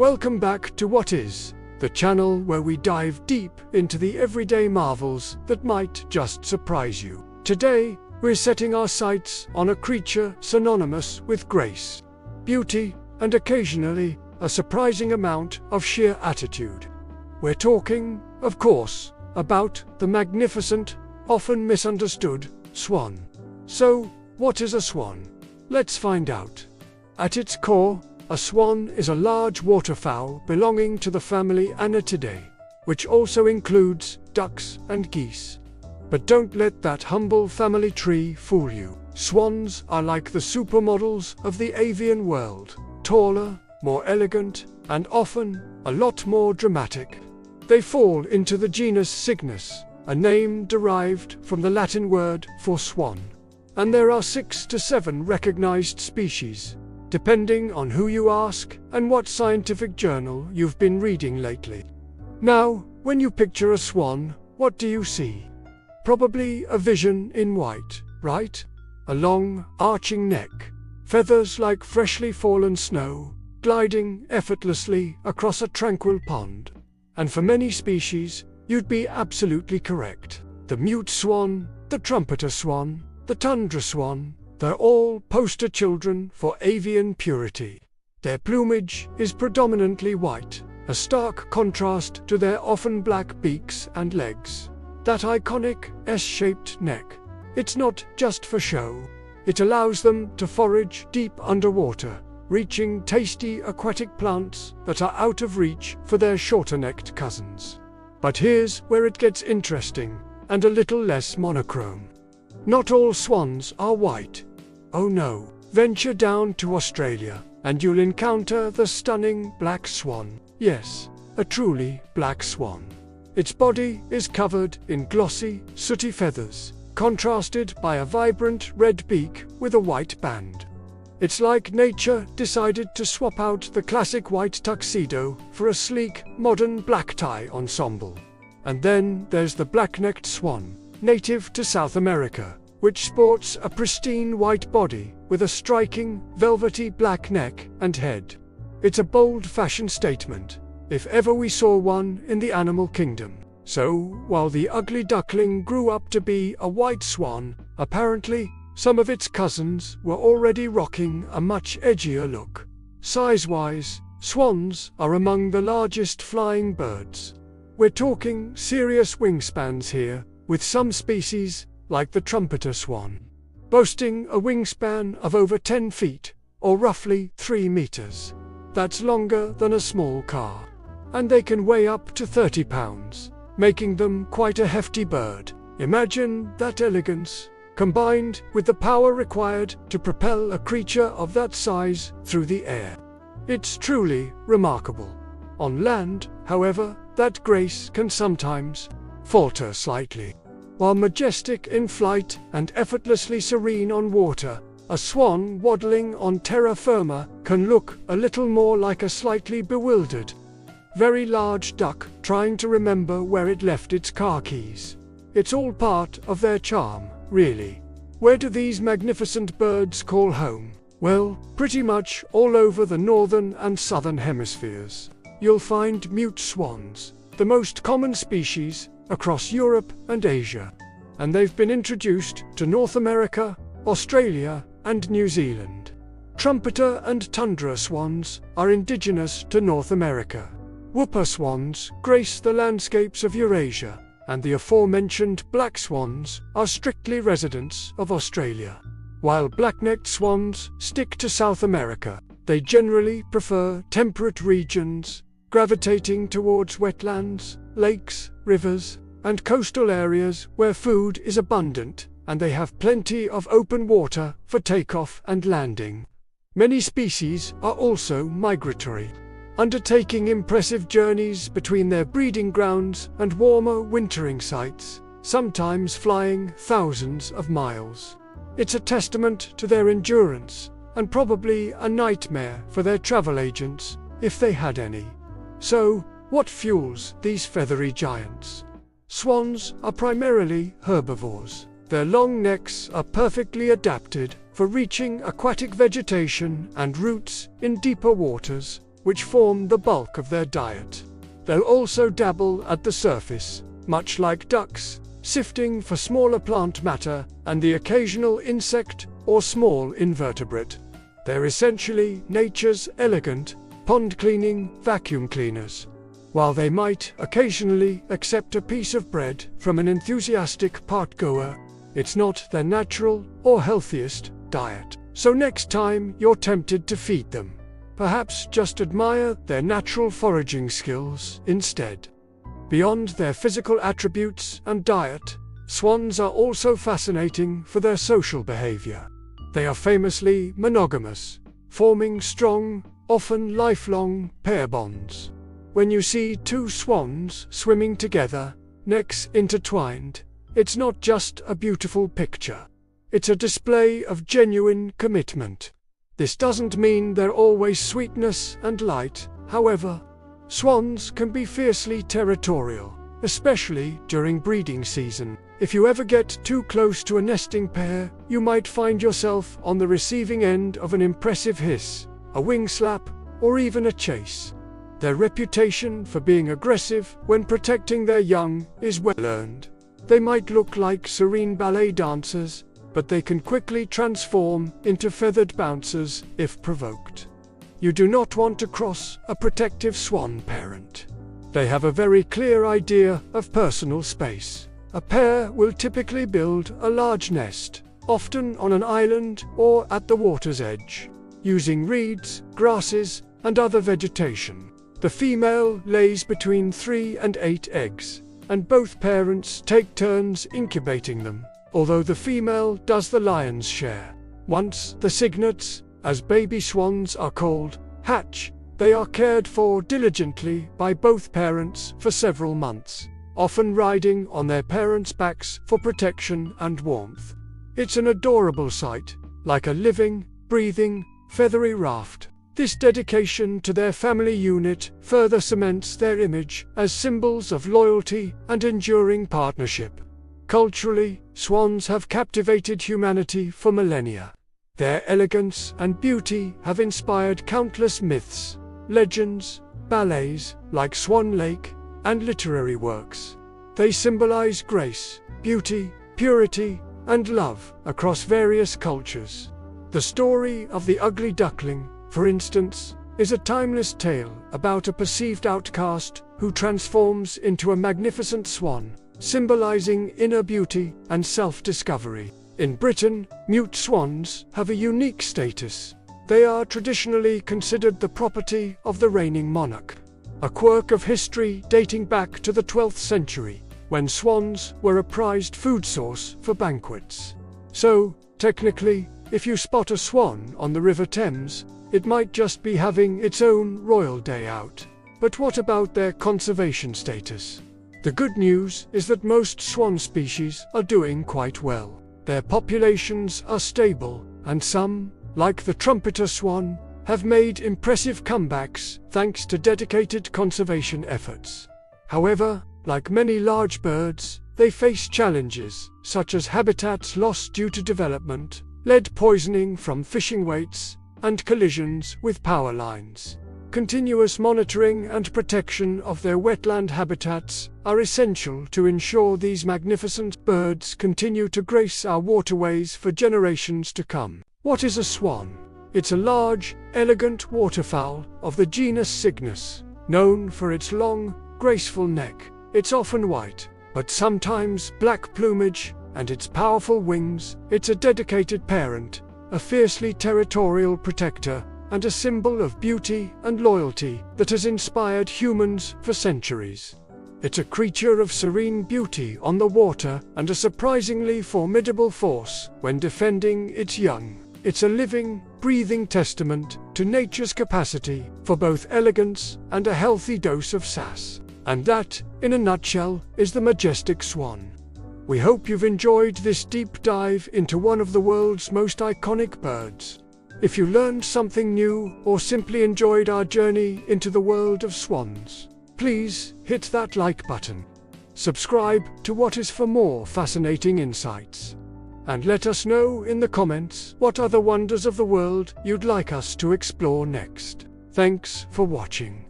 Welcome back to What Is, the channel where we dive deep into the everyday marvels that might just surprise you. Today, we're setting our sights on a creature synonymous with grace, beauty, and occasionally a surprising amount of sheer attitude. We're talking, of course, about the magnificent, often misunderstood, swan. So, what is a swan? Let's find out. At its core, a swan is a large waterfowl belonging to the family Anaeidae, which also includes ducks and geese. But don't let that humble family tree fool you. Swans are like the supermodels of the avian world, taller, more elegant, and often a lot more dramatic. They fall into the genus Cygnets, a name derived from the Latin word for swan. And there are 6 to 7 recognized species, depending on who you ask and what scientific journal you've been reading lately. Now, when you picture a swan, what do you see? Probably a vision in white, right? A long, arching neck, feathers like freshly fallen snow, gliding effortlessly across a tranquil pond. And for many species, you'd be absolutely correct. The mute swan, the trumpeter swan, the tundra swan, they're all poster children for avian purity. Their plumage is predominantly white, a stark contrast to their often black beaks and legs. That iconic S-shaped neck. It's not just for show. It allows them to forage deep underwater, reaching tasty aquatic plants that are out of reach for their shorter-necked cousins. But here's where it gets interesting, and a little less monochrome. Not all swans are white. Oh no, venture down to Australia, and you'll encounter the stunning black swan. Yes, a truly black swan. Its body is covered in glossy, sooty feathers, contrasted by a vibrant red beak with a white band. It's like nature decided to swap out the classic white tuxedo for a sleek, modern black tie ensemble. And then there's the black-necked swan, native to South America, which sports a pristine white body with a striking, velvety black neck and head. It's a bold fashion statement, if ever we saw one in the animal kingdom. So, while the ugly duckling grew up to be a white swan, apparently, some of its cousins were already rocking a much edgier look. Size-wise, swans are among the largest flying birds. We're talking serious wingspans here, with some species, like the trumpeter swan, boasting a wingspan of over 10 feet, or roughly 3 meters. That's longer than a small car. And they can weigh up to 30 pounds, making them quite a hefty bird. Imagine that elegance, combined with the power required to propel a creature of that size through the air. It's truly remarkable. On land, however, that grace can sometimes falter slightly. While majestic in flight and effortlessly serene on water, a swan waddling on terra firma can look a little more like a slightly bewildered, very large duck trying to remember where it left its car keys. It's all part of their charm, really. Where do these magnificent birds call home? Well, pretty much all over the northern and southern hemispheres. You'll find mute swans, the most common species, across Europe and Asia. And they've been introduced to North America, Australia, and New Zealand. Trumpeter and tundra swans are indigenous to North America. Whooper swans grace the landscapes of Eurasia, and the aforementioned black swans are strictly residents of Australia. While black-necked swans stick to South America, they generally prefer temperate regions, gravitating towards wetlands, lakes, rivers, and coastal areas where food is abundant, and they have plenty of open water for takeoff and landing. Many species are also migratory, undertaking impressive journeys between their breeding grounds and warmer wintering sites, sometimes flying thousands of miles. It's a testament to their endurance, and probably a nightmare for their travel agents, if they had any. So, what fuels these feathery giants? Swans are primarily herbivores. Their long necks are perfectly adapted for reaching aquatic vegetation and roots in deeper waters, which form the bulk of their diet. They'll also dabble at the surface, much like ducks, sifting for smaller plant matter and the occasional insect or small invertebrate. They're essentially nature's elegant, pond-cleaning vacuum cleaners. While they might occasionally accept a piece of bread from an enthusiastic park-goer, it's not their natural or healthiest diet. So next time you're tempted to feed them, perhaps just admire their natural foraging skills instead. Beyond their physical attributes and diet, swans are also fascinating for their social behavior. They are famously monogamous, forming strong, often lifelong, pair bonds. When you see two swans swimming together, necks intertwined, it's not just a beautiful picture. It's a display of genuine commitment. This doesn't mean they're always sweetness and light, however. Swans can be fiercely territorial, especially during breeding season. If you ever get too close to a nesting pair, you might find yourself on the receiving end of an impressive hiss, a wing slap, or even a chase. Their reputation for being aggressive when protecting their young is well earned. They might look like serene ballet dancers, but they can quickly transform into feathered bouncers if provoked. You do not want to cross a protective swan parent. They have a very clear idea of personal space. A pair will typically build a large nest, often on an island or at the water's edge, using reeds, grasses, and other vegetation. The female lays between 3 and 8 eggs, and both parents take turns incubating them, although the female does the lion's share. Once the cygnets, as baby swans are called, hatch, they are cared for diligently by both parents for several months, often riding on their parents' backs for protection and warmth. It's an adorable sight, like a living, breathing, feathery raft. This dedication to their family unit further cements their image as symbols of loyalty and enduring partnership. Culturally, swans have captivated humanity for millennia. Their elegance and beauty have inspired countless myths, legends, ballets like Swan Lake, and literary works. They symbolize grace, beauty, purity, and love across various cultures. The story of the ugly duckling, for instance, is a timeless tale about a perceived outcast who transforms into a magnificent swan, symbolizing inner beauty and self-discovery. In Britain, mute swans have a unique status. They are traditionally considered the property of the reigning monarch, a quirk of history dating back to the 12th century, when swans were a prized food source for banquets. So, technically, if you spot a swan on the River Thames, it might just be having its own royal day out. But what about their conservation status? The good news is that most swan species are doing quite well. Their populations are stable, and some, like the trumpeter swan, have made impressive comebacks thanks to dedicated conservation efforts. However, like many large birds, they face challenges, such as habitats lost due to development, lead poisoning from fishing weights, and collisions with power lines. Continuous monitoring and protection of their wetland habitats are essential to ensure these magnificent birds continue to grace our waterways for generations to come. What is a swan? It's a large, elegant waterfowl of the genus Cygnets, known for its long, graceful neck. It's often white, but sometimes black plumage, and its powerful wings. It's a dedicated parent, a fiercely territorial protector, and a symbol of beauty and loyalty that has inspired humans for centuries. It's a creature of serene beauty on the water and a surprisingly formidable force when defending its young. It's a living, breathing testament to nature's capacity for both elegance and a healthy dose of sass. And that, in a nutshell, is the majestic swan. We hope you've enjoyed this deep dive into one of the world's most iconic birds. If you learned something new or simply enjoyed our journey into the world of swans, please hit that like button. Subscribe to What Is for more fascinating insights. And let us know in the comments what other wonders of the world you'd like us to explore next. Thanks for watching.